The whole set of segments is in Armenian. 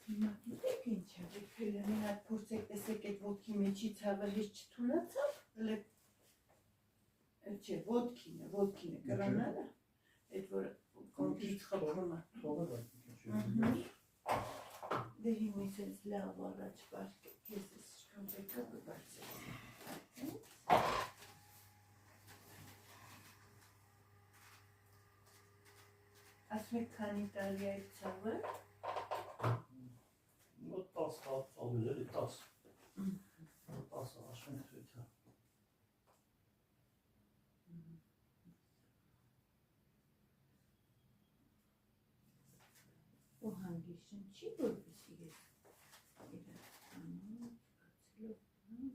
Հիմա գիտեք ինչ է, եկել են այդ փորձեք տեսեք այդ ոտքի մեջի ցավը հեչ չթուլացավ, չէ, ոտքին է կրանալը, այդ որ կոնքից խփումը։ Դե հիմա սենց լավ առաջ բարգ, կեզ ես շկան պետքա կբարձել։ Ասում եք քանի տարի այդ ցավը։ Մոտ 10 տարի էլի 10 աշխեն թույթը։ Ու հանգիշն չի որպեսի ես իրացանում, կացելով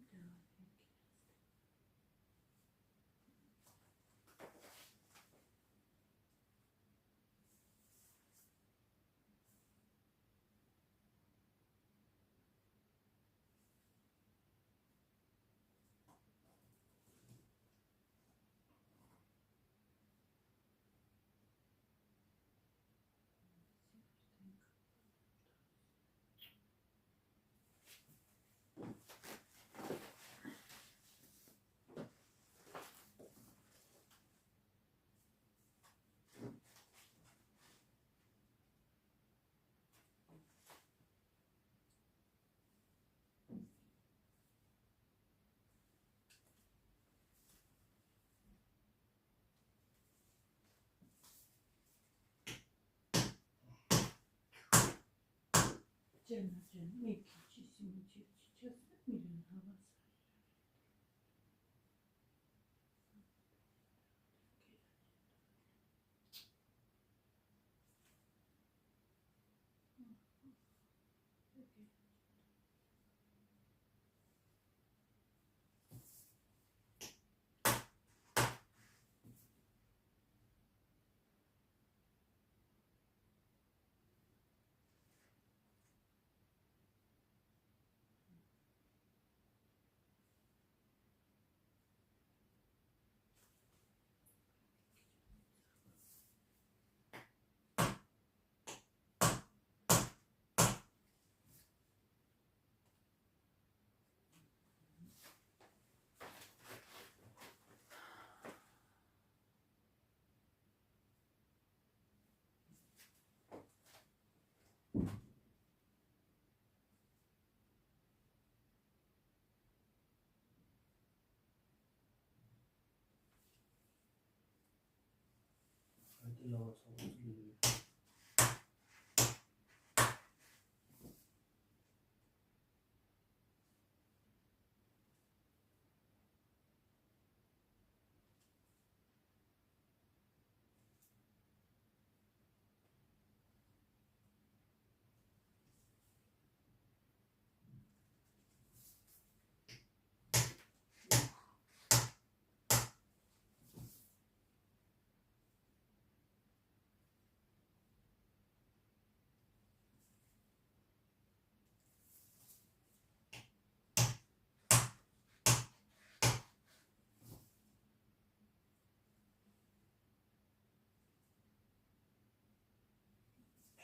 Ջան, մի քիչ միջև չիջացնեմ իրեն հավասար։ Այդ լավացավ լի։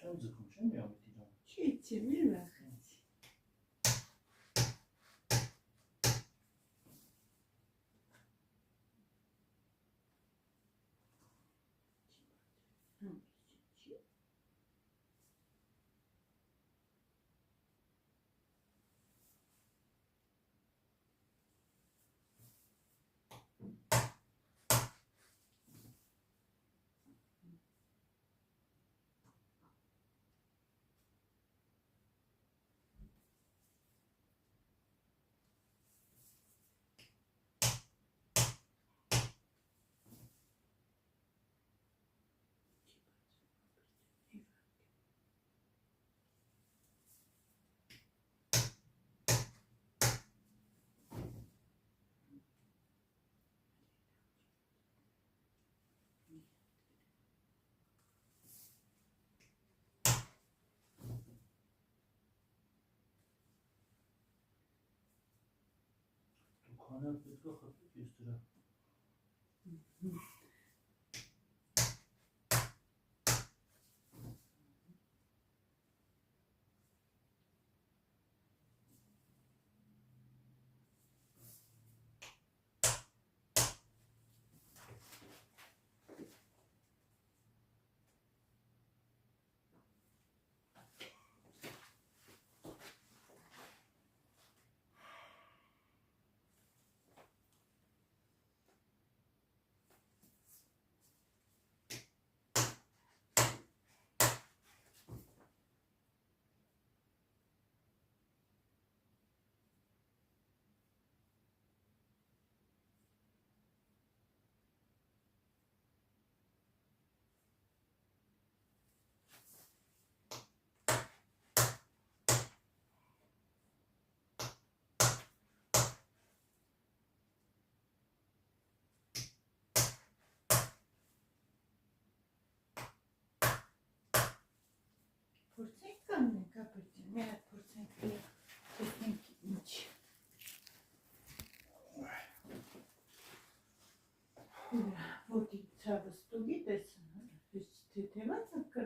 Չեմ ձգում, չեմ միամիտ իրան։ Չի, մեր վախեցի։ Քանի պետք է խփեք ես դրա։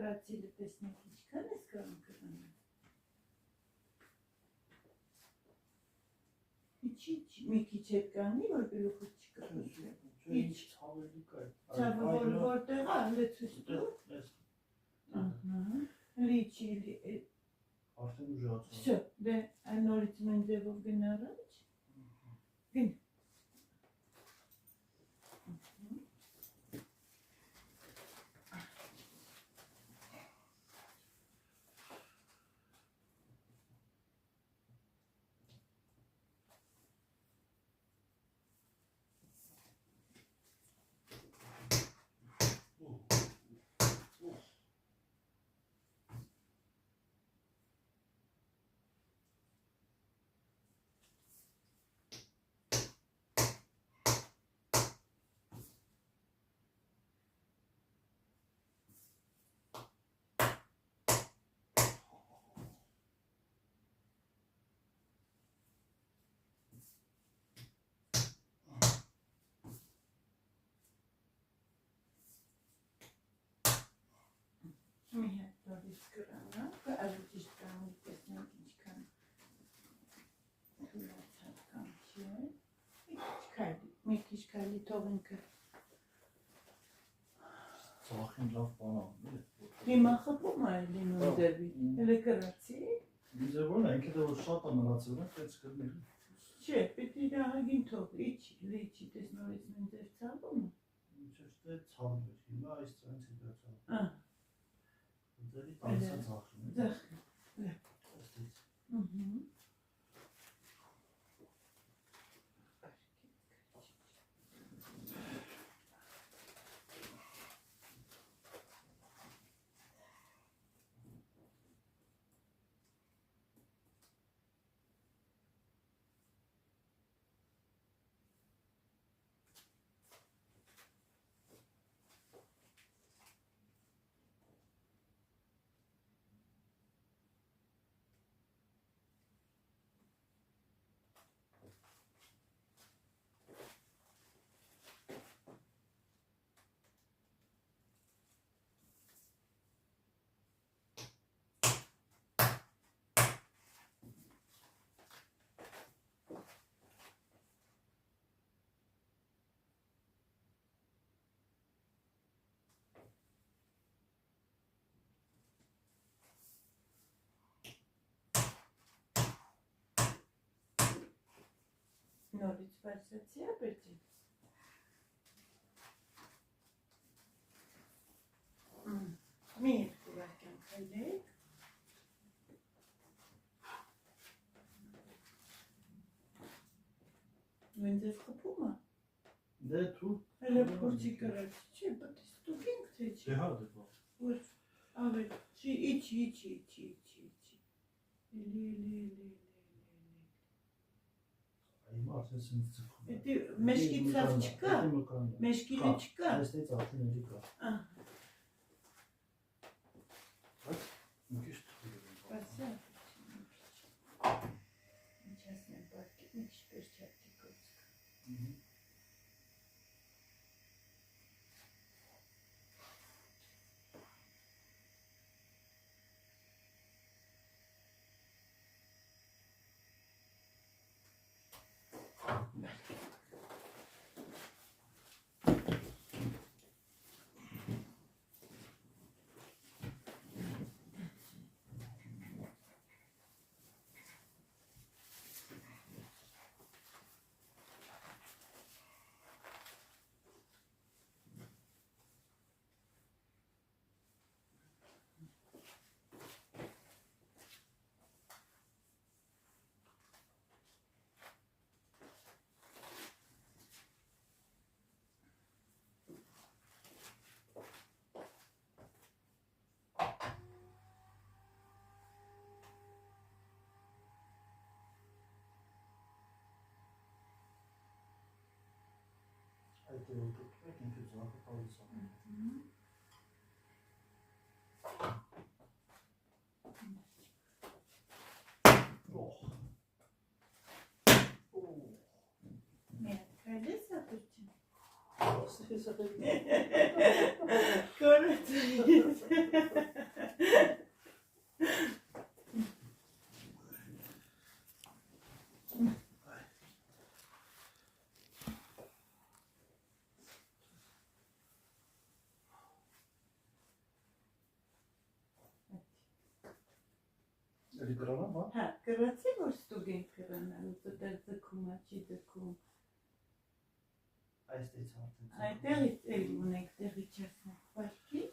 կրացիլը տեսնեք ինչքան ես կարում կրանը։ Իչի մի քիչ հետ կանի, որ գլուխը չկրնի։ Ինչ ցավելի կա։ Ցավը որտեղ է, լեցուց դու։ Ահա, լիչի Արդեն ուժացա։ Всё, դե այն նորից մեն ձևով գնա առաջ։ Գնա։ Մի հետ նորից կրանա, առուտիշ կանի տեսնենք ինչքան հուլացավ կամ չէ, մի քիչ քայլի թող ինքը Ծախին լավ բան անում է։ Հիմա խփում է լինում ձևի, հələ կրացի։ Ինձ է որ ինքը դեռ շատ է մնացել, այդպես կրնել։ Չէ, պետք է ահագին թող, լիչի, տես նորից մեն ձև ցավում է։ Ինչեստե ցավն էր, հիմա այս ծանց է դարձավ։ Ահա։ Ձերի տանցը ծախին է։ Ձախ։ Այստից։ Նորից վարսացի ապերտի։ Մի հետ կուրակյան քայլեք։ Նույն ձև խփում է։ Դե դու Հələ փորձի կրացի, չէ, պատի ստուգենք թե չի։ դե հա դե բա։ Որ ավել, չի, իչի։ Էլի։ Հիմա արդեն սենց ծխում է։ Էդի մեջքի ցավ չկա։ Մեջքի չկա։ Այստեղից արդեն էլի կա։ Ահա։ Մի քիչ թույլ եմ։ Պասա։ Ինչ ասեմ, բարգի, մի քիչ պերչատի կոծք։ Այդ է որ դուք եք ինքը զակը տալիս անում։ Մի հատ քայլես ապերտի։ Ստեսա դե։ Կորած։ Էլի գրանա, հա։ Հա, գրացի, որ ստուգեն կրանալ, ու դեռ ձգում է, չի ձգում։ Այստեղից արդեն։ Այդտեղից էլի ունենք տեղի չասնենք, բարգի։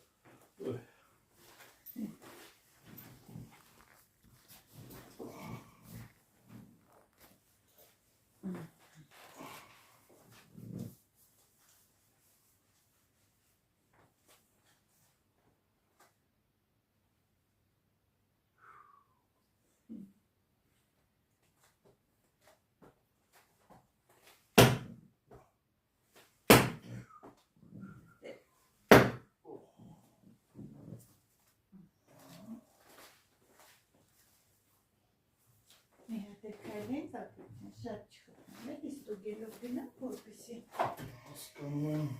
Մի հատ է քայլեն ծապրություն, շատ չխտան, էլի ստուգելով գնա, որպեսի։ Հասկանում եմ։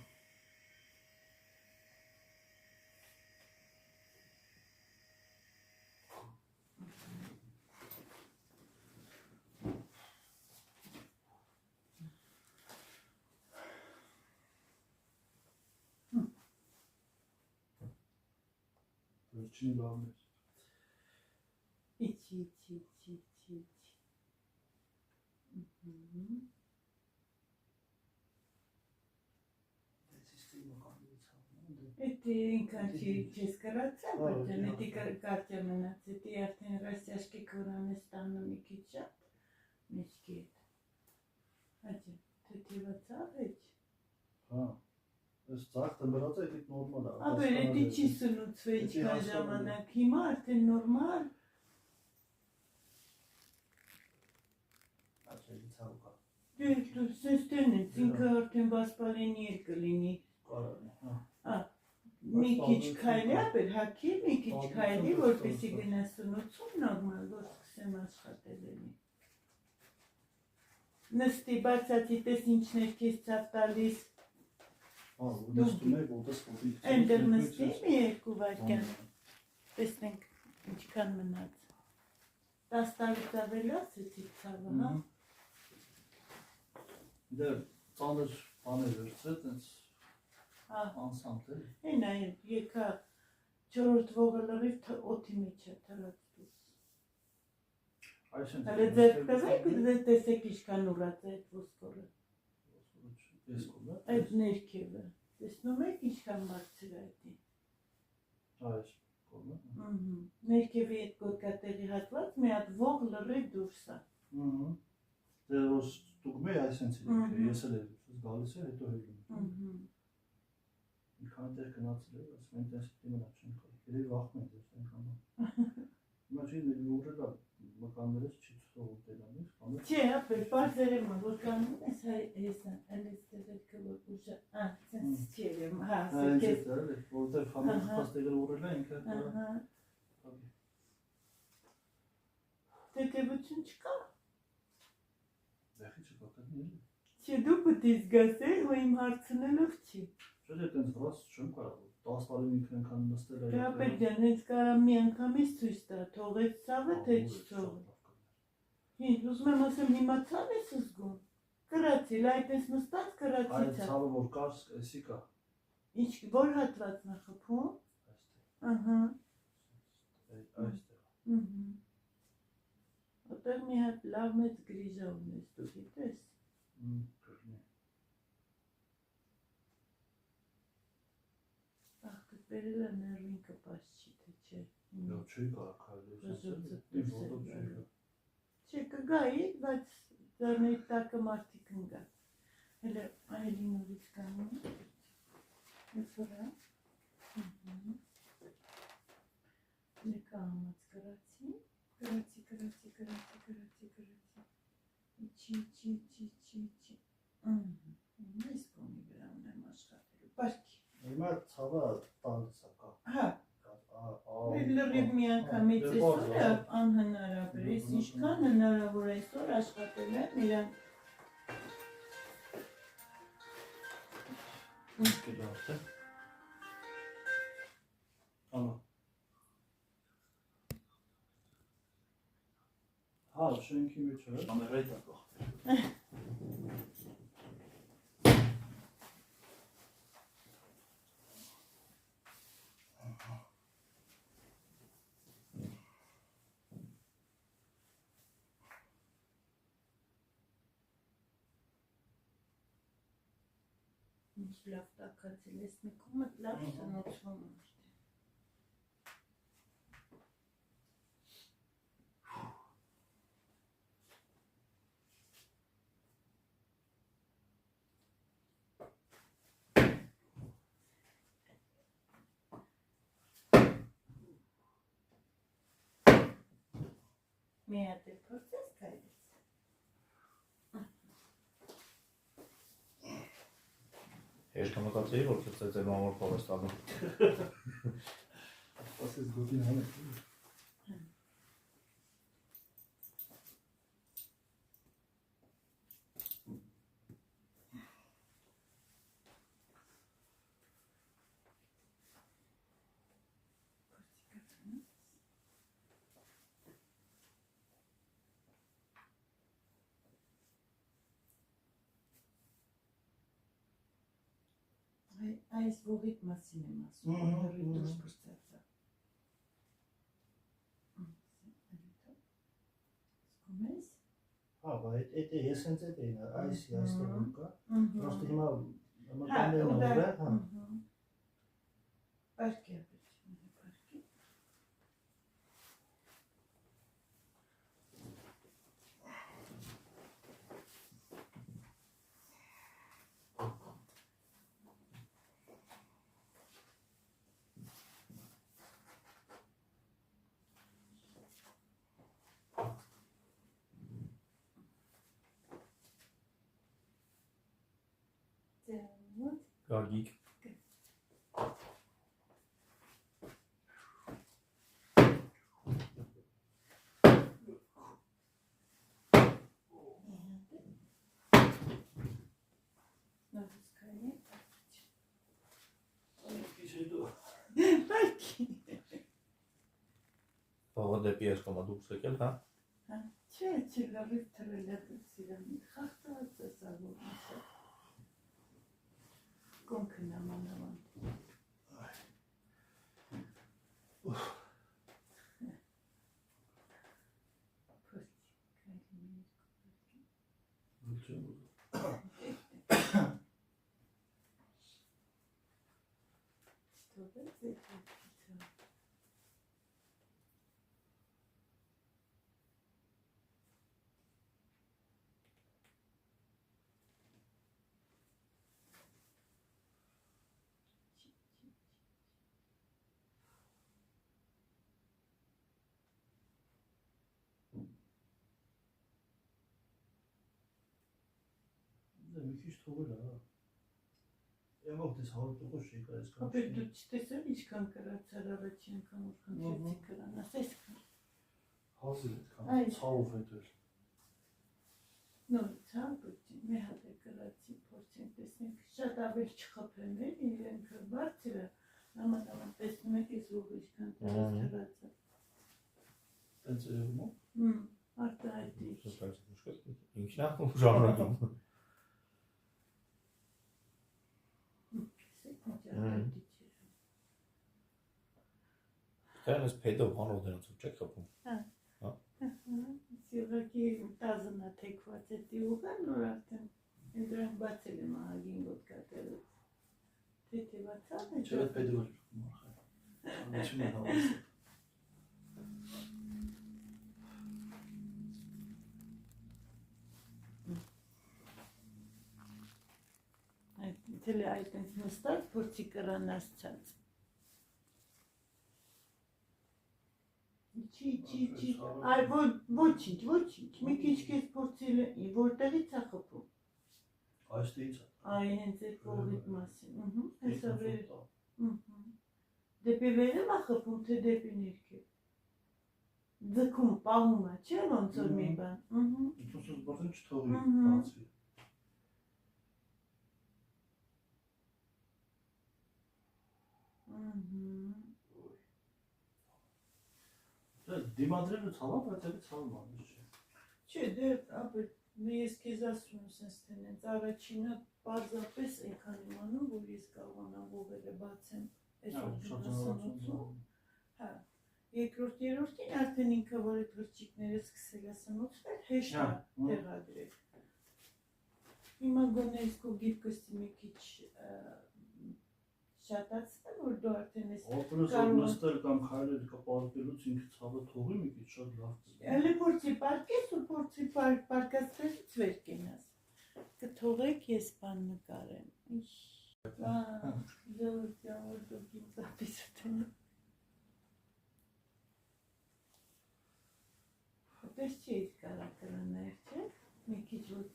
Վերջին լավն է։ Իչի։ Էդի ինքան չես կրացա, բջան, էդի կարճա մնաց, էդի արդեն ռասյաշկի կորան է ստանը մի քիչ շատ, մեջքի էդ։ Հաճա, թեթևացավ էջ։ Հա, ես ծաղտը մրած է, էդիկ նորմալ է։ Աբեր, էդի չի սնուցվե իչքան ժամանակ, հիմա արդեն նորմալ։ Աչելի ցավ կա։ Դու սենց տենեց, ինքը արդեն բասպալենի էլ կլինի։ Կարան է, հա։ Մի քիչ քայլի, ապեր հակի, մի քիչ քայլի, որպեսի գնա սնուցում նորմալ, որ սկսեմ աշխատել էլի։ Նստի, բացացի, տես ինչներ քեզ ծավ տալիս։ Հա, նստում է, որտես ոտի։ Էնդեր նստի մի երկու վայրկյան, տեսնենք ինչքան մնաց։ 10 տարուց ավել ասեցի ցավը, հա։ Դե ծանր բաներ վերցրեց, այնց անսամտ է։ Են այլ եկա 4-րդ ողը լրիվ օդի մեջ է թրած դուրս։ Հələ ձեր տվեք ու տեսեք ինչքան ուրած է այդ ոսկորը։ Այդ ներքևը։ Տեսնում եք ինչքան բարձր է այդի։ Այս կողմը։ Ներքևի այդ գոտկատեղի հատված մի հատ ող լրիվ դուրս է։ Դե որ ստուգում է այսենց է, ես էլ գալիս է, հետո հեգում։ Մի քանի տեղ գնացել է, ասում են տես մնա չեն կարող։ Երևի վախում են դες այնքան։ Հիմա չի ուղղել մկաններս չի թողում դրանից, բանը։ Չէ, ապեր, բարձր եմ, որ կանում ես հեսա, ալես դեպքը որ ուժը, սենց չերեմ, հա, սեքես։ Որտեղ խամած պաստեղը ուղղել է ինքը։ Տետևություն չկա։ Դեղի չկա, կատնի էլի։ Չէ, դու պտի զգասել, հո իմ հարցնելով չի։ Չէ, դե տենց վրաս չեմ կարող, 10 տարի ինքն ենքան նստել է։ Դե ապեր ջան, հենց կարամ մի անգամից ցույց տա, թողեց ցավը, թե չթողեց։ Հին, ուզում եմ ասեմ, հիմա ցավ ես զգում։ Կրացի, այդպես նստած կրացի Այդ ցավ։ ցավը որ կար, էսի կա։ Ինչ, որ հատվածն է խփում։ Այստեղ։ Ահա։ Այստեղ։ Որտեղ մի հատ լավ մեծ գրիժա ունես, դու գիտես։ Կրնի։ Ախ, բերել է ներվին կպաս չի, թե չէ։ Դա չի կարող քայլել։ Չէ, կգայի, բայց դեռ տակը մարդիկ ընկած։ Հələ այլի նորից կանում։ Ես վրա։ Նեկա ամաց կրացի։ Իչի։ Ես կոնի վրա ունեմ աշխատելու, պարքի։ Հիմա ցավը տալիս է կա։ Հա։ Լրիվ մի անգամից այսօր անհնարավոր է, ինչքան հնարավոր է այսօր աշխատել եմ իրան։ Ինչ կդարդ է։ Ալա։ Հա, շենքի մեջ է։ Կամերայի տակ ախպեր։ Ինչ լավ տակացել ես մի կոմը լավ սնոցվում է։ Մի հատ է փորձես կայրից։ Ես կմտածեի, որ կծեց էր մամոր փողստանում։ Ասես գոտին հանեք։ Այս ողիտ մասին եմ ասում, որի դուրս բրծածա։ Սկում ես։ Հա, բայց ես հենց էդ էին, այսի այստեղ կա, պրոստը հիմա մականներն ուր է, հա։ Պարկի ապրիչում է, պարկի։ Գագիկ։ Բաղը դեպի ես կոմա դուք սեկել, հա? Չէ, լավիվ թրել է սիրամի, խաղթած է սաղում ասա։ Կոնքը նամանավան։ Մի քիչ թողել է, հա։ Եղող դες 100% չի կարես կանչ։ Ապեր դու չտեսել ինչքան կրացար առաջի անգամ որ խնդրեցի կրան, ասես կան։ Հազիլ էդքան, ցավով հետել։ Նոր ցավ բուծին, մի հատ է կրացի, փորձենք տեսնենք, շատ ավել չխփեմ էլ, իրենք բարձր է, նամանավան տեսնում եք ես ող ինչքան թրացա։ Տենց է եղում է։ Արտահայտիչ։ Ինքն է ժամանակում։ Դեռ ես փեդով հանով դրանցով չեք խփում։ Հա։ Սիղակի տազնա թեքված է տիուղը, նոր արդեն դրանք բացել եմ ահագին գոտ կատերից։ Թեթևացան է։ Չէ, փեդով էր խփում արխայ։ Անեչում է հավասը։ Թելե այդ ենք նստած, փորձի կրան ասցած։ Չի, այ ոչինչ, մի քիչ կես փորձել է, որտեղից է խփում։ Այստեղից է։ Այ հենց այդ ողիտ մասին, հեսա վեր, դեպի վերև է խփում, թե դեպի ներքև։ Ձգում, պահում է, չէ՞ ոնց որ մի բան։ Ուսուս բարձր չթողի բացվի։ դիմադրելը ցավա, բայց էլի ցավը մանիշ չէ։ Չէ, դե ապա ես քեզ ասում եմ sense տենից առաջինը պարզապես այնքան իմանում, որ ես կարողանամ ողերը բացեմ այսօր սնուցում։ Հա։ Երկրորդ երրորդին արդեն ինքը որ այդ գրճիկները սկսել է սնուցվել, հեշտ է տեղադրել։ Հիմա գոնե ես քո գիրկոստի մի քիչ շատացնեմ, որ դու արդեն ես Օպերասիոն նստել կամ քայլել կապարկելուց ինքը ցավը թողի մի քիչ շատ լավ։ Էլի փորձի պարկես ու փորձի պարկածներից վեր կենաս։ Կթողեք ես բան նկարեմ։ Զորության որ դու ինձ ապիսուտեն։ Պես չի ես կարա կրանայր, չէ՞։ Մի քիչ որ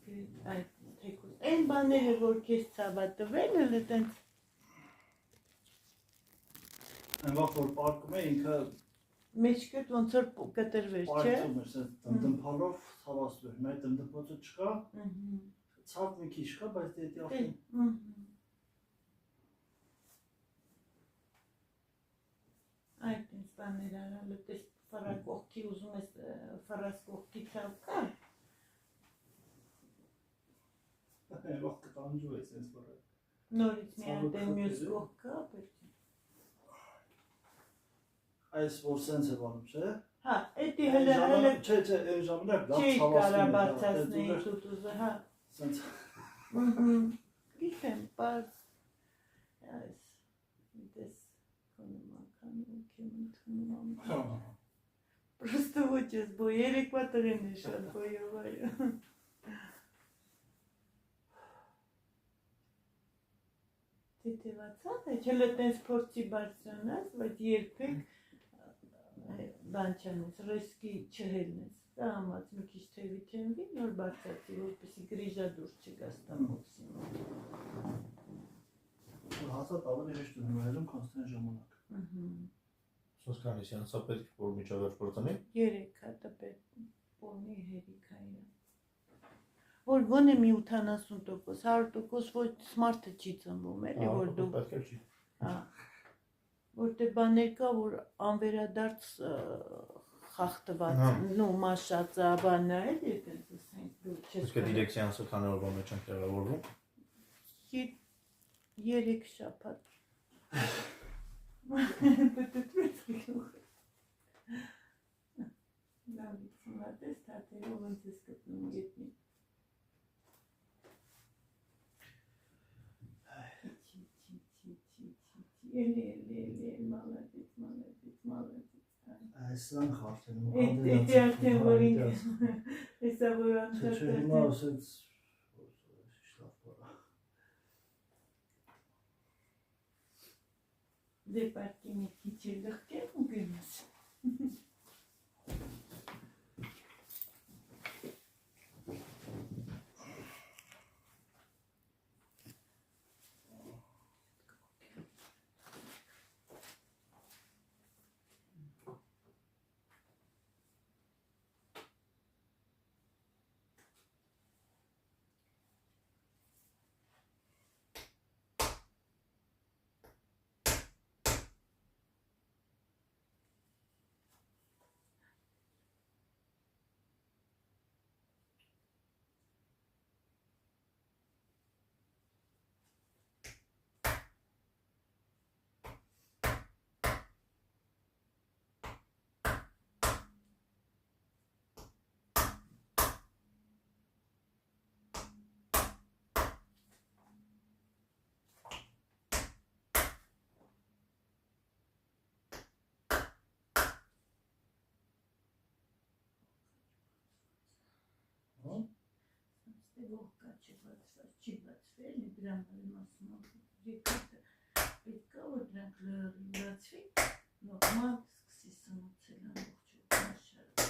այդ թեկուս։ Այն բաները, որ քեզ ցավա տվել, էլ այտենց Այն վաղ որ պարկում է ինքը մեջքդ ոնց որ կտրվեր, չէ՞։ պարկում է, սենց դմդմփալով ցավացնում է։ Մեր դմդմոցը չկա։ Ցավ մի քիչ կա, բայց դե արդեն Այդ ինձ բաներ արալ, դες ֆարակողքի ուզում ես ֆարասկողքի ցավ կա։ Այն վաղ կտանջու է սենց որ։ Նորից մի հատ մյուս կողք կա, պետք է։ Այս որ սենց է բանում, չէ՞։ Հա, էդի հələ Չէ, այն ժամանակ լավ չի ցավացնում կարա է, բարձրացնել տուտուզը, հա։ Սենց Գիտեմ, պարզ այս դες կոնոմական ոգեմ ընդունում եմ։ Просто ոչ ես բո երեկվա տղեն է շատ բոյով այո։ Թեթևացած է, չել է տենց փորձի բարձրանաս, բայց երբեք բան չանես, ռեսկի չհելնես, դա համած մի քիչ թևի թեմվի, նոր բարձացի, որպեսի գրիժա դուրս չգա ստամոքսին։ Հասատ ավելի հեշտ է հելում, քան ստեն ժամանակ։ Սոս քանի սեանսա պետք որ միջավայր բրծանի։ 3 հատ պետք պոնի հերիքայինը։ Որ գոնե մի 80%, 100% ոչ սմարթը չի ծնվում, էլի որ դու պետք է չի։ Հա։ Որտե բաներ կա, որ անվերադարձ խախտված, նո մաշածա բանա էլի, այդպես ասենք դու չես։ Իսկ դիրեք սեանսը քանի օրվա մեջ են տեղավորվում։ 3 շաբաթ։ Լավից մատես թաթերով ոնց ես գտնում գետնի։ Էլի, մալադից։ Այսան խարտեն Էդի արդեն որ ինք, հեսա որ անցած Չէ, հիմա ասեց շլավ բորա։ Դե պարտի մի քիչ է լղկեմ ու գնաս։ Ողկա չի բացվել, դրան մասում եկատը պետք է որ դրանք լրացվի, նորմալ սկսի սնուցել ամբողջ մաշարը։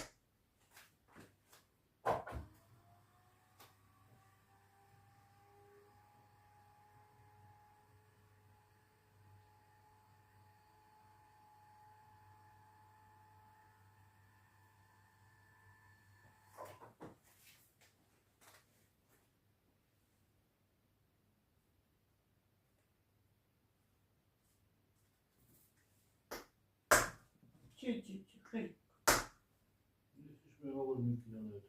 Չի, խելք։ որ մի կիլոներ։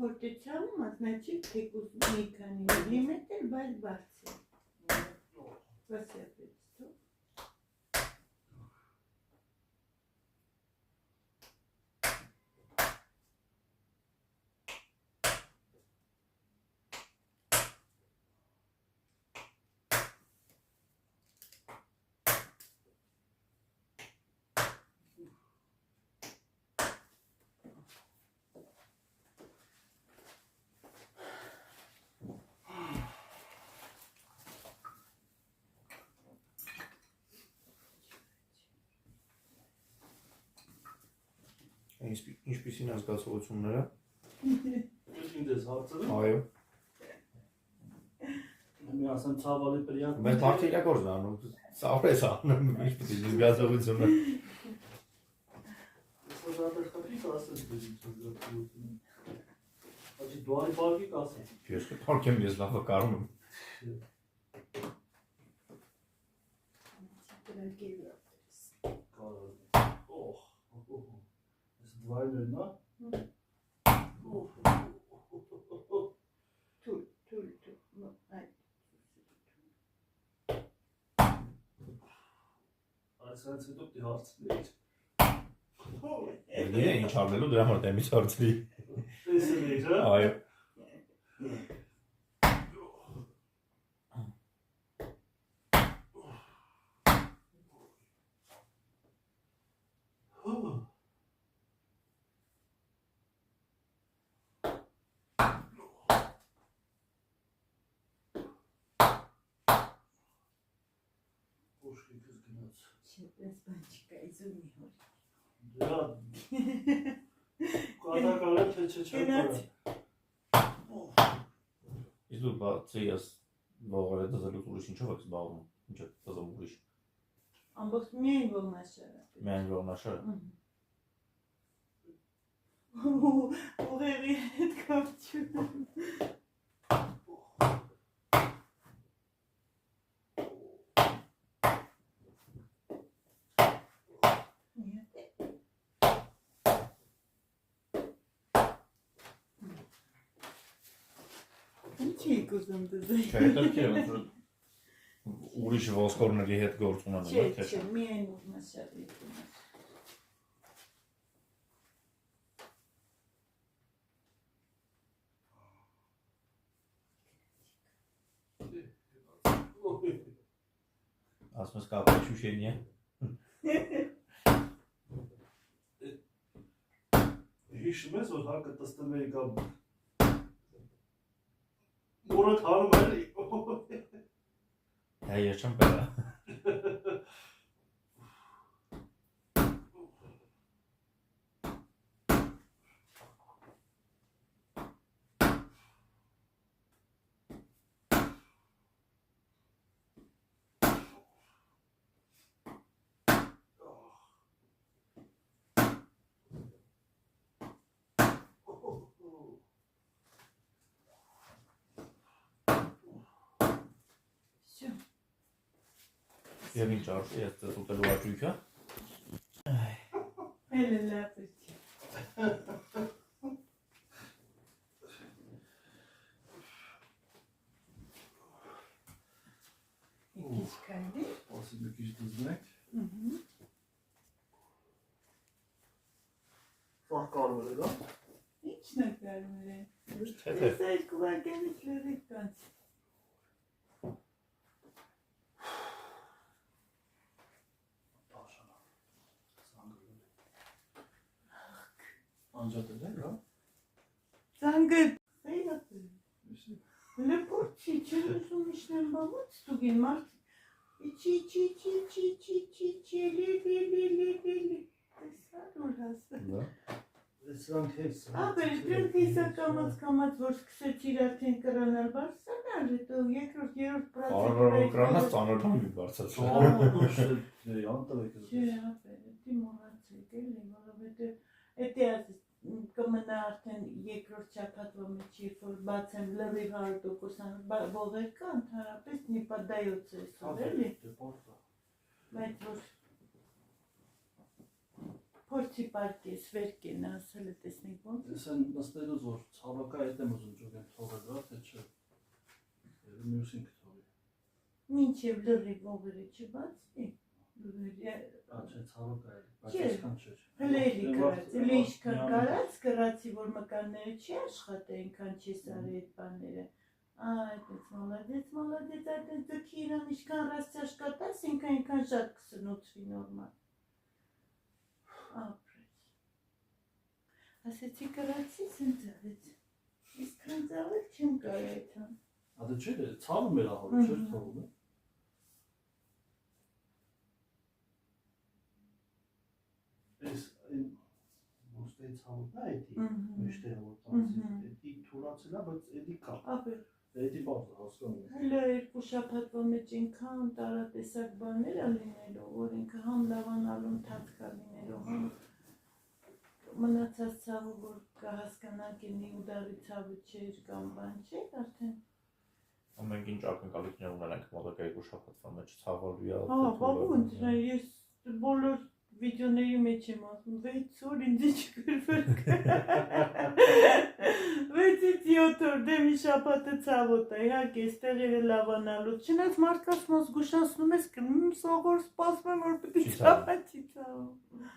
Որտեցյալը մասնաճի թեկուզ մի քանի միլիմետր, բայց բարձր։ Վասյապեց թող։ Ինչպիսին ազգացողությունները։ Ինձ ես հարցրում։ Այո։ Մի ասեմ ցավալի պրիատ։ Մեր մարդը իրակորձ անում, սավես անում, ինչպիսի ազգացողությունը։ Ես դեռ խփի կասես դու ազգացողությունը։ Աճի դուարի բարգի կասես։ Ես կփորձեմ ես լավը կարում եմ։ Դվայրն նա։ Թույլ, այդ։ Այսպես հետո դի հարցնեի։ Գիտե ինչ արնելու դրա համար դեմից հարցրի։ Տեսել ես, հա։ Այո։ Չպես բան չկա, իզում մի հոր։ Դրա կատակալը թե չչեպը։ Իսկ դու բացի ես ողորը դզելուց ուրիշ ինչով եք զբաղվում, ինչ եք դզում ուրիշ։ Ամբողջ միայն ողնաշարը։ Միայն ողնաշարը։ Ուղեղի հետ կապ չունեմ։ Ինչ եք ուզում դզել։ Չէ, հետո ուրիշ ոսկորների հետ գործ ունենալ, Չէ, չէ, միայն ողնաշարի հետ։ Ասում ես կապը շուշենի է։ Հիշում ես, որ հարկը տստում էի կամ մորդ հարում էլի։ Հա ես չեմ պերա։ Եվ ինչ արժի ես ձեզ ուտելու աճույքը։ Էլ է լավ է։ Եկից կայնի։ Ասի մի քիչ դզնեք։ կարողել, հա։ Ինչն է կարում է։ Թե Ես այդ կուղակենից լրիվ կանց։ Տաշանա։ Զանգը։ Անջատել եք, հա։ Զանգը խելապը։ Լպորչի չեն ուզում իշնեմ բամոց ստուգին մարդ։ Իչի, լի։ Տեսար որ հասը։ Да. Սրանք հեքս։ Ապեր, դրանք հեսա կամած, որ սկսեցիր արդեն կրանալ բարսանալ, հետո երկրորդ, երրորդ Կրանաց ծանոթան մի բարձացա։ Անտվեք Չէ, ապեր, դի մոհացեք էլի, որովհետև էդի կմնա արդեն երկրորդ շաբաթվա մեջ, երբ որ բացեմ լրիվ 100% ողեր կա, ընդհանրապես նիպադայոց է սով էլի, բայց որ փորձի պարկես վերկեն ասել է տեսնենք ոնց Ես են նստելուց որ ցավակա հետ եմ ուզում ճոգեմ թողել, հա, թե չէ։ Մյուսին կթողի։ մինչև լրիվ ողերը չբացվի, Չէ, ցավակա է, բայց Չէ, այսքան չէ։ հլելի կրած, էլի իշքան կարած, կրացի, որ մկանները չի աշխատե, ինքան չես արի այդ բաները, այդպես մոլադեց, այդպես ձգի իրան իշքան ռաստյաշ կատաս, ինքան շատ կսնուցվի նորմալ, ապրեց, ասեցի կրացի, սենց աղեց, իսկան ծաղել չեմ կար այդան, Ադը չէ, ցավում էր ահորը, չէր թողում է։ Ես այն ոստեի ցավոտն է էդի, մեջտեղ որ տանցի, էդի թուրացել է, բայց էդի կա, ապեր, էդի բարձ հասկանում եմ։ հլը երկու շաբաթվա մեջ ինքան տարատեսակ բաներ ալինելով, որ ինքը համ լավանալու ընթացք ալինելով, համ մնացած ցավը, որ կհասկանանք ինի ուդարի ցավը չէր կամ բան չէր, արդեն Մենք ինչ ակնկալիքներ ունենք մոտակա երկու շաբաթվա մեջ ցավալու է։ Հա, բաբունց, ես բոլոր վիդեոների մեջ եմ ասում, 6 օր ինձ չկրվել 6-7 օր դե մի շաբաթը ցավոտ է, իհարկե այստեղ էր լավանալու, չնայած մարդկանց ոնց զգուշացնում ես, կնում սովոր սպասում որ պետք է ցավը չի ցավում։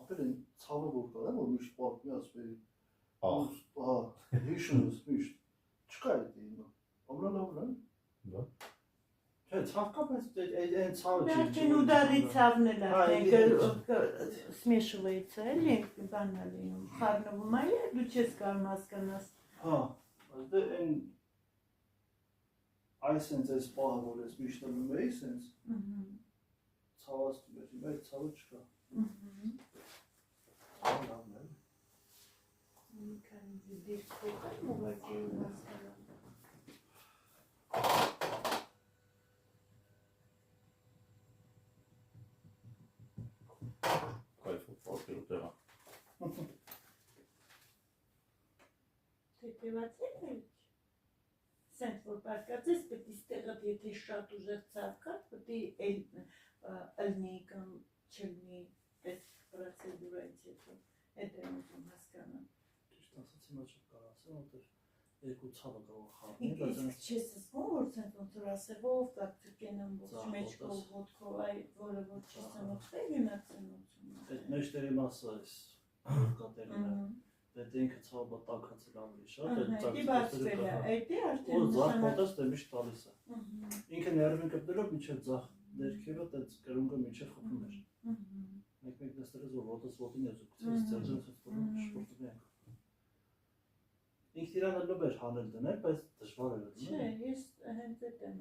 Ապեր են ցավը որ կա, որ միշտ պատմի ասում է։ Ահ, հիշում ես միշտ։ Չկա էդի հիմա։ Ամրալավն է։ Да. Չէ, ցավ կա, բայց այն ցավը չի։ Արդեն ուդարի ցավն էլ արդեն սմեշվается, էլի բանն է լինում, խառնվում է, դու չես կարող հասկանաս։ Հա, դե այն այսենց էս պահը, որ ես միշտ անում էի, սենց ցավացնում էր, հիմա այդ ցավը չկա։ Լավն է։ Մի քանի դիրք փոխել, ուղղակի հասկանալ։ Կայֆը պատկերու տեղա։ Թեթևացել է։ Սենց որ պարկացես, պետք է ստեղդ, եթե շատ ուժեղ ցավ կա, պետք է ըլնի կամ չլնի, պես պրոցեդուրայից հետո, էդ եմ ուզում հասկանալ։ Ճիշտ ասած հիմա չեմ կարող ասել, որտեղ երկու ցավը կարող խառնել, բայց Իսկ չես զգում, որ սենց ոնց որ ասեղով, տակցկեն ամբողջ մեջքով, ոտքով, այ որը որ չի սնուցվել, գնացնություն։ այդ մեջտերի մասը էս կատերինը, դե ինքը ցավը տակացել ավելի շատ, Դի բացվել է, էդի արդեն Որ ձախ մոտես դե միշտ տալիս է։ Ինքը ներվին կպտելով միջև ձախ ներքևը դες կրունկը միջև խփում էր։ Մեկ-մեկ դեստերես որ ոտս ոտին ես ուկցես ծերձով շփոթում ենք։ Ինքը իրան լավ էր հանել դնել, բայց դժվար էր դնել։ Չէ, ես հենց այդ եմ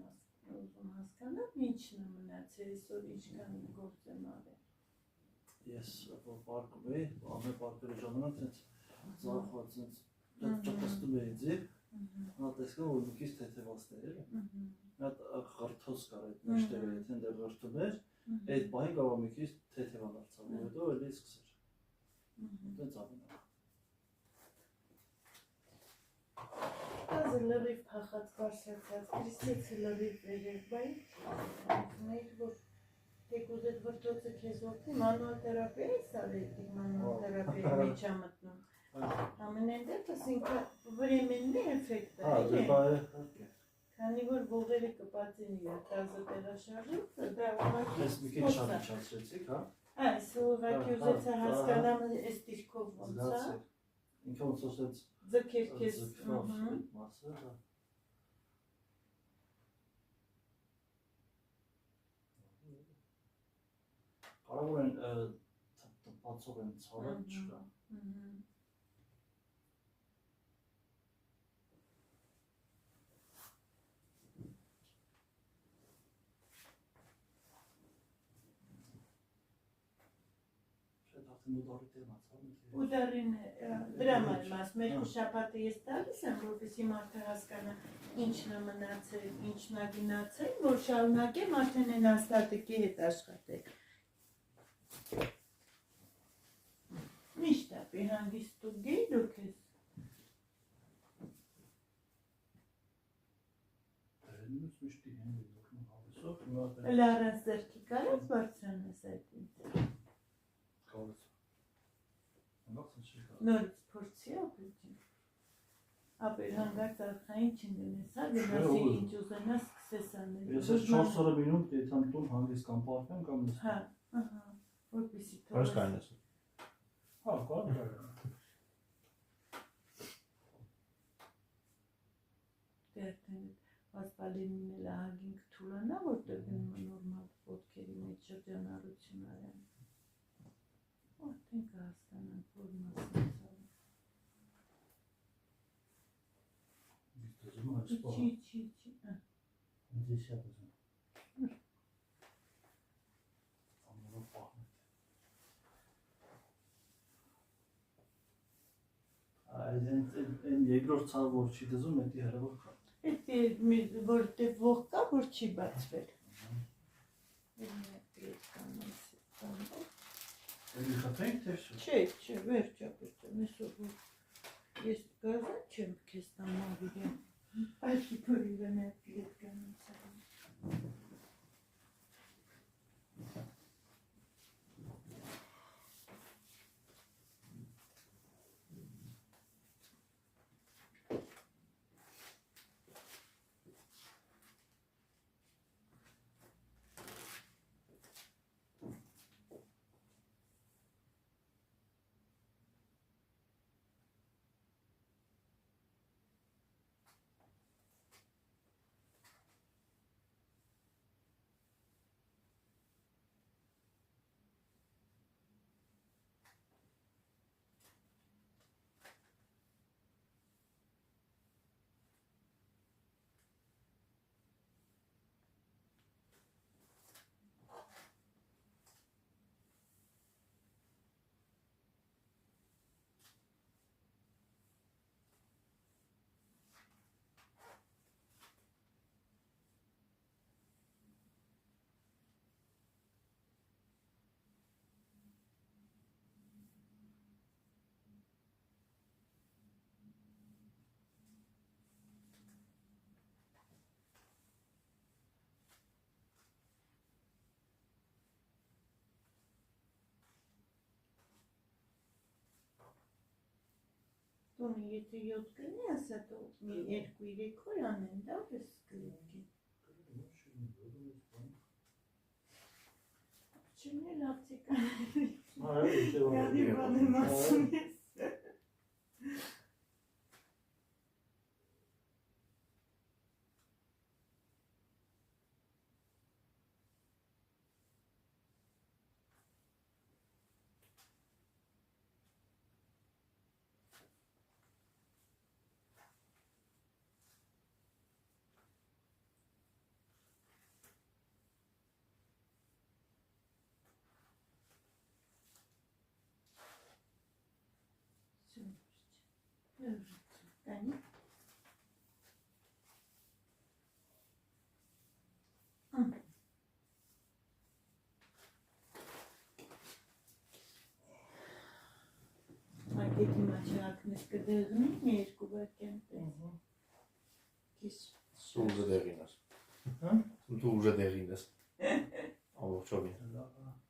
ուզում հասկանալ, ինչն է մնացել, այսօր ինչքան գործ եմ արել։ Ես որ պարկում էի, ամեն պարկերի ժամանակ ցենց ձախված ցենց ճպստում էի ձի, նա տեսնում որ մի քիչ թեթևացներ էր։ Նա խրթոս կար այդ մեջտերը, եթե դեռ խրթում էր, այդ բանը կարող մի քիչ թեթևան դարձավ, հետո էլի սկսեր։ Դա ծավալն է։ Ազը լրիվ փախած բարսացած, Քրիստոսը լրիվ վերեր, բայց մեր որ թեկուզ այդ վրդոցը քեզ օգնի, մանուալ թերապիա ես արել, մանուալ թերապիայի մեջ է մտնում։ Ամենայն դեպս ինքը վրեմենն է էֆեկտ է, դե բա է։ Քանի որ ողերը կպատին իր տազը տեղաշարժի, դա ուղղակի Ես մի քիչ շատ իջացրեցիք, հա։ Այս ուղղակի ուզեցա հասկանամ այս դիրքով ոնց է։ Ինքը ոնց ասած Ձգեր քեզ։ ձգվավ այդ մասը, հա։ Կարող են տպածող են ցավը չկա։ Ուդարին դրաման մաս, մեր շապատը ես տալիս եմ, որպեսի մարդը հասկանա ինչն է մնացել, ինչն է գնացել, որ շարունակեմ արդեն են աստատիկի հետ աշխատել։ Միշտ ապի հանգիստ ու գեի դուք ես։ Լարած ձերքի կարած բարձրանես այդ ինձ։ Նորից փորձի ապրիջին։ Ապեր հանգարց արխային չնգնես, հա գնասի ինչ ուզենաս սկսես անել։ Ես ես 4 օրը մինուտ դեթամ տուն հանգիստ կամ պարպեմ կամ ես։ Հա, ահա, որպեսի թողես։ Հորս կային ես։ Հա, կարող է։ Դերտեն ասպալինին էլ ահագին կթուլանա, որտեղ գնում է նորմալ ոտքերի մեջ շրջանառություն արյան։ Արդեն կհասկանանք, որ մասն ցավը։ Չի։ Ինձ է ուզում։ Ամենը պահն։ Այն երկրորդ ցավը որ չի դզում, դա հեռավոր կա։ Էդի որտեղ ող կա, որ չի բացվել։ Էլի խփենք թե չէ։ Չէ, վերջապես այսօր ես գազա չեմ քեզ տամավիրեմ։ Այսի փորի վենե պիետ կանեմ սարան։ Տոնի եթե 7 կլինի, ասա դու 2-3 օր անեն, դա ես կլինի։ Չունի լավցի կանելի։ Յադի բան եմ ասում ես։ Կանի։ Մակետի մաչակնես կդեղնի մի երկու բակյան պես։ Կիս։ Սու ուժը դեղին ես։ Հա? Դու ուժը դեղին ես։ Ամբողջովին։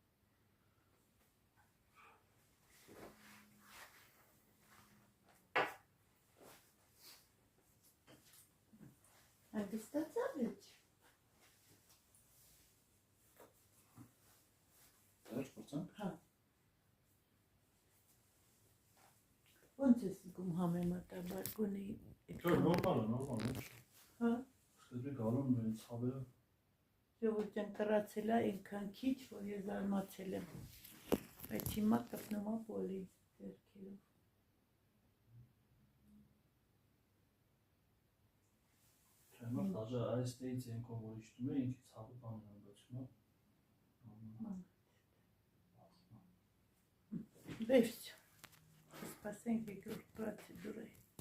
Հագստացավ էջ։ Դեր փորձանք։ Հա։ համեմատաբար գոնե Չէ, նորմալ է։ Հա։ Սկզբի գալուն մեր ցավերը Ժողովրդյան կռացել է այնքան քիչ, որ ես զարմացել եմ։ Բայց հիմա կպնում է պոլի ձեռքերով։ Չէ, մա դաժե այս դեից ենքով որ իշտում է, ինքի ցավը բան է, բայց հիմա Վերջ։ Սպասենք եկորդ պրոցեդուրը։